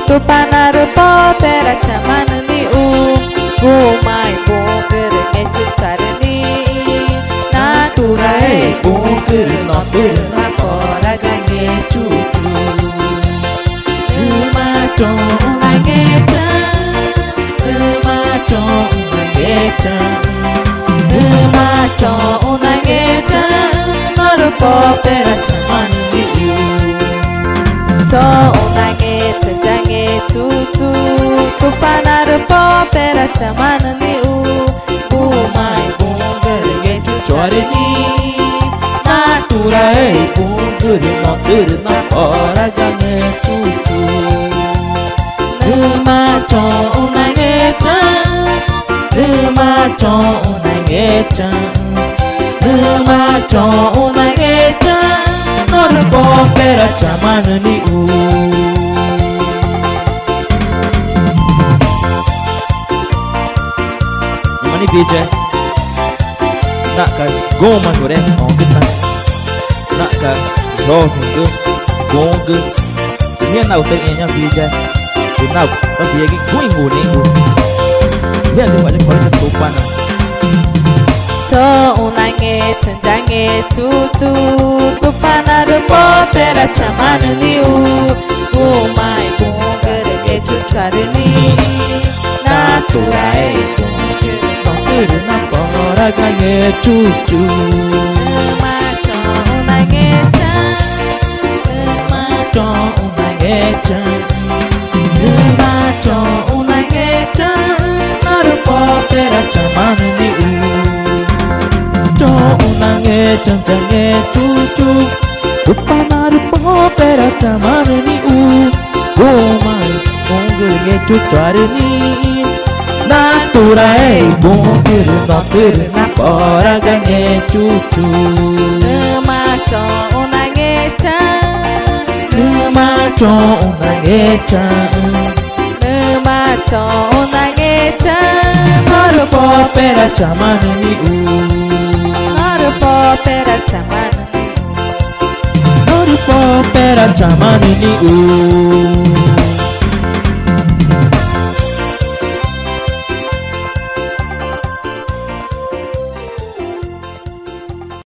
Tupanaru potera chamanani Gumai bunker ngechutarani Naturai bunker notir napora gange cucu Maco unangeca Maco unangeca Maco unangeca Naru potera chamanani To unangeca jange tutu Tupanaru potera chamanani Gumai bunker ngechutarani Naturai bunker notir napora gange cucu Maco unangeca Maco unangeca Maco unangeca Norpo pera chamanani Mani Vijay nak ka goman gore on kita nak ka johin ke gong ke dia nào tên nya Vijay dia nào nó dia cái kuin nguning dia tu ada kalau tupan To unangeca jange tutu Tupanaru potera chamanani Gumai bunker ngechutarani Naturai notir napora gange cucu Maco unangeca Maco unangeca Maco unangeca Narupo pera chamanani Co unangeca jange cucu Tupanarupo pera chamanani Gumai bunker ngechutarani Naturai bunker notir napora gange cucu Maco unangeca Maco unangeca Maco unangeca Narupo pera chamanani Narupo potera chamanani Narupo pera chamanani